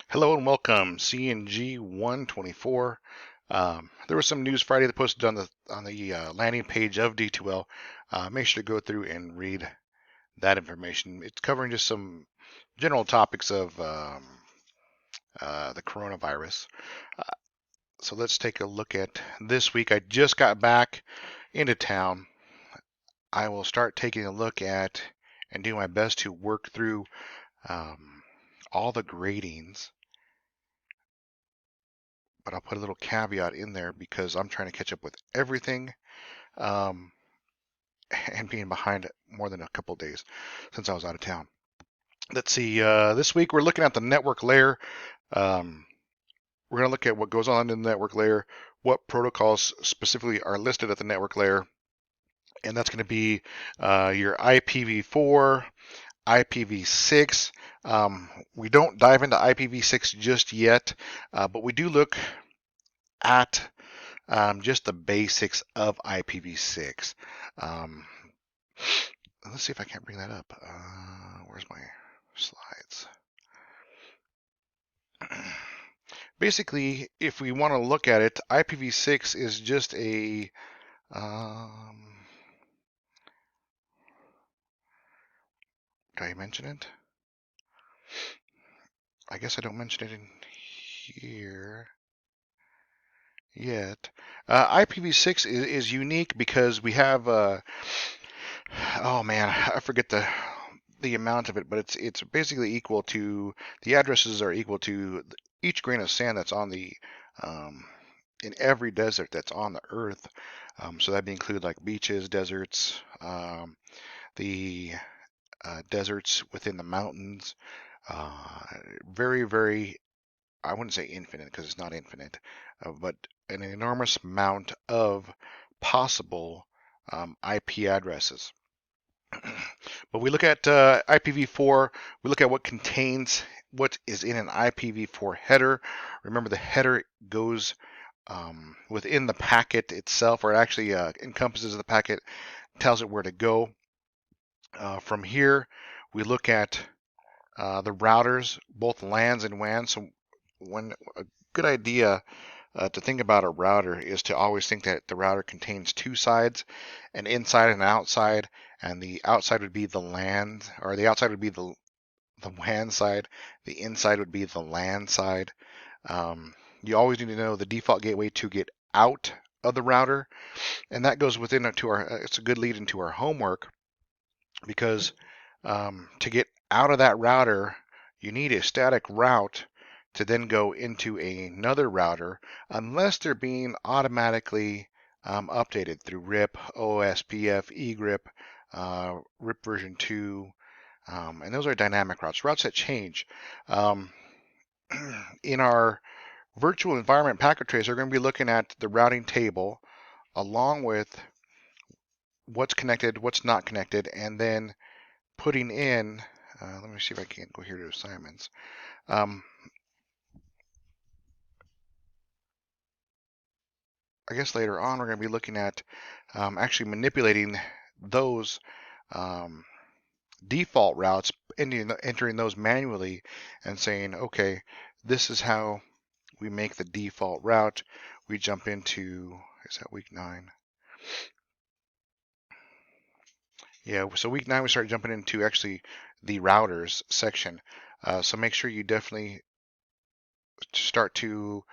Hello and welcome, CNG 124. There was some news Friday that posted on the landing page of D2L. Make sure to go through and read that information. It's covering just some general topics of the coronavirus. Uh, so let's take a look at this week. I just got back into town. I will start taking a look at and do my best to work through all the gradings, but I'll put a little caveat in there because I'm trying to catch up with everything, um, and being behind more than a couple of days since I was out of town. Let's see. This week we're looking at the network layer. Um, we're going to look at what goes on in the network layer, what protocols specifically are listed at the network layer, and that's going to be your IPv4, IPv6. We don't dive into IPv6 just yet, but we do look at just the basics of IPv6. Um, let's see if I can't bring that up. Where's my slides? Basically, if we want to look at it, IPv6 is just a did I mention it? I guess I don't mention it in here yet. IPv6 is unique because we have oh man, I forget the amount of it, but it's basically equal to the addresses are equal to each grain of sand that's on the um, in every desert that's on the earth. So that include like beaches, deserts, the deserts within the mountains. Uh, very, very, I wouldn't say infinite because it's not infinite, but an enormous amount of possible IP addresses. But we look at IPv4, we look at what contains what is in an IPv4 header. Remember, the header goes within the packet itself, or it actually encompasses the packet, tells it where to go. From here, we look at the routers, both LANs and WANs. So, when a good idea to think about a router is to always think that the router contains two sides, an inside and an outside, and the outside would be the LAN, or the outside would be the WAN side, the inside would be the LAN side. You always need to know the default gateway to get out of the router, and that goes within to our. It's a good lead into our homework because to get out of that router, you need a static route to then go into another router, unless they're being automatically updated through RIP, OSPF, egrip, RIP version 2, and those are dynamic routes that change. Um, in our virtual environment packet tracer, we're going to be looking at the routing table along with what's connected, what's not connected, and then putting in, let me see if I can go here to assignments. I guess later on we're going to be looking at actually manipulating those um, default routes, entering those manually and saying, okay, this is how we make the default route. We jump into, is that week 9? Yeah, so week 9 we start jumping into actually the routers section. So make sure you definitely start to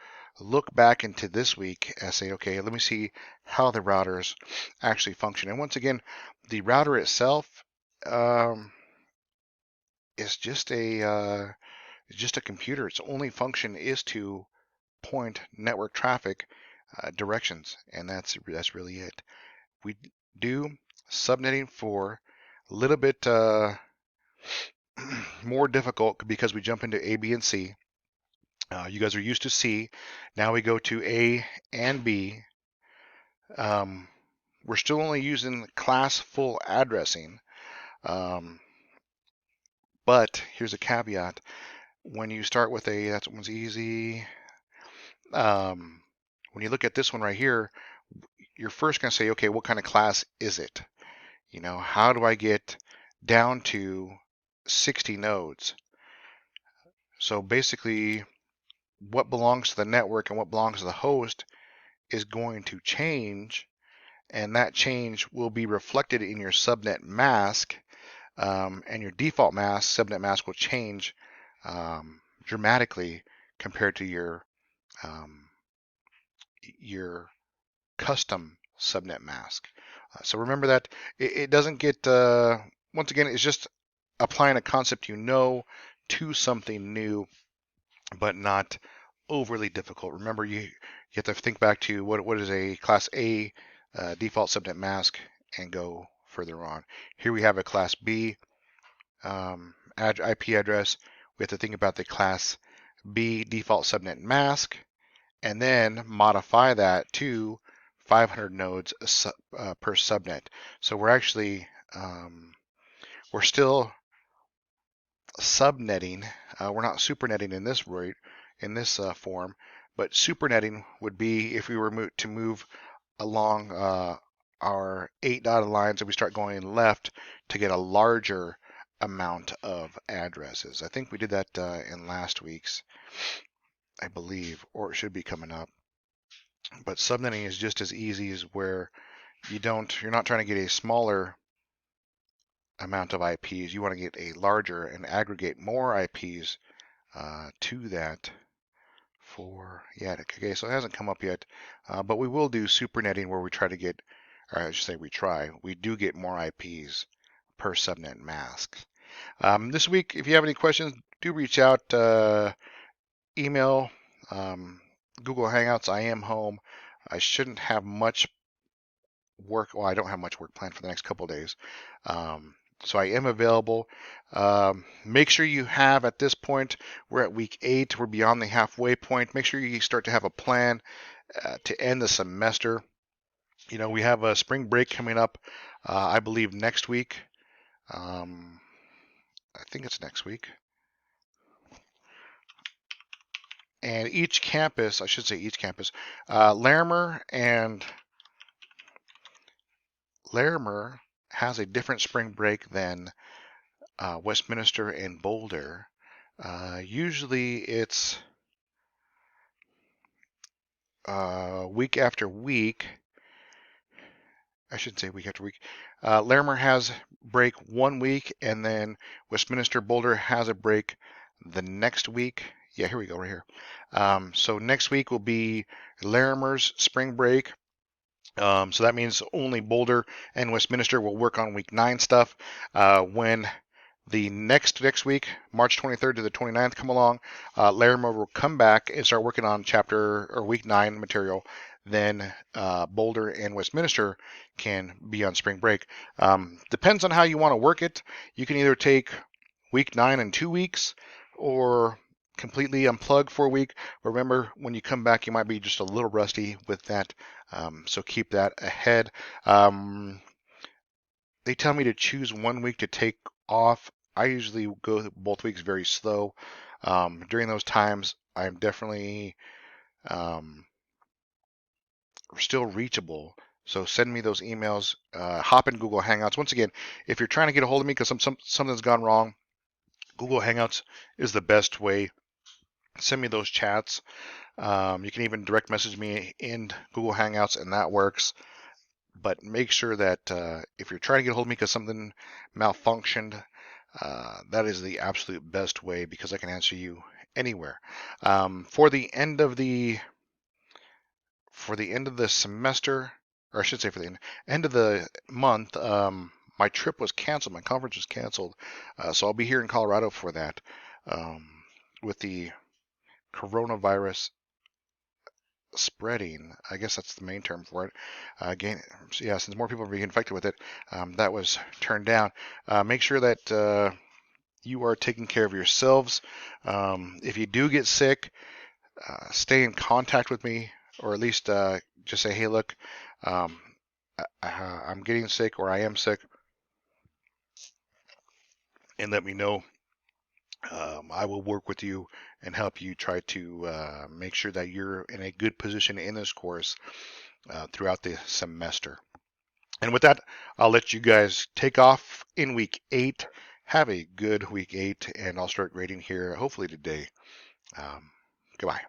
look back into this week and say, okay, let me see how the routers actually function. And once again, the router itself um, is just a computer. Its only function is to point network traffic directions, and that's really it. We do subnetting for a little bit more difficult because we jump into A, B, and C. You guys are used to C. Now we go to A and B. Um, we're still only using class full addressing. Um, but here's a caveat. When you start with A, that one's easy. When you look at this one right here, you're first going to say, okay, what kind of class is it? You know, how do I get down to 60 nodes? So basically, what belongs to the network and what belongs to the host is going to change, and that change will be reflected in your subnet mask, and your default mask, subnet mask, will change dramatically compared to um, your custom subnet mask. So remember that it doesn't get, once again, it's just applying a concept you know to something new, but not overly difficult. Remember, you have to think back to what is a class A default subnet mask and go further on. Here we have a class B IP address. We have to think about the class B default subnet mask and then modify that to 500 nodes per subnet. So we're actually we're still subnetting. We're not supernetting in this form, but supernetting would be if we were to move along our 8 dotted lines and we start going left to get a larger amount of addresses. I think we did that in last week's, I believe, or it should be coming up. But subnetting is just as easy as where you're not trying to get a smaller amount of IPs. You want to get a larger and aggregate more IPs to that. Okay, so it hasn't come up yet, but we will do supernetting where we try to get, or I should say we do get more IPs per subnet mask. This week, if you have any questions, do reach out, email, Google Hangouts. I am home. I shouldn't have much work. Well, I don't have much work planned for the next couple of days. So I am available. Make sure you have, at this point, we're at week 8. We're beyond the halfway point. Make sure you start to have a plan to end the semester. You know, we have a spring break coming up, I believe next week. I think it's next week. And each campus, Larimer has a different spring break than Westminster and Boulder. Usually it's week after week. I shouldn't say week after week. Larimer has break 1 week, and then Westminster Boulder has a break the next week. Yeah, here we go, right here. So next week will be Larimer's spring break. So that means only Boulder and Westminster will work on week 9 stuff. When the next week, March 23rd to the 29th, come along, Larimer will come back and start working on week 9 material. Then Boulder and Westminster can be on spring break. Depends on how you want to work it. You can either take week 9 in 2 weeks, or completely unplug for a week. Remember, when you come back, you might be just a little rusty with that, so keep that ahead. They tell me to choose 1 week to take off. I usually go both weeks very slow. During those times, I'm definitely still reachable. So send me those emails. Hop in Google Hangouts. Once again, if you're trying to get a hold of me because something's gone wrong, Google Hangouts is the best way. Send me those chats. You can even direct message me in Google Hangouts, and that works. But make sure that if you're trying to get a hold of me because something malfunctioned, that is the absolute best way, because I can answer you anywhere. For the end of the semester, or I should say for the end of the month, my trip was canceled. My conference was canceled, so I'll be here in Colorado for that. With the coronavirus spreading, I guess that's the main term for it. Since more people are being infected with it, that was turned down. Make sure that you are taking care of yourselves. If you do get sick, stay in contact with me, or at least just say, hey, look, I'm getting sick, or I am sick, and let me know. I will work with you and help you try to make sure that you're in a good position in this course throughout the semester. And with that, I'll let you guys take off in week 8. Have a good week 8, and I'll start grading here hopefully today. Goodbye.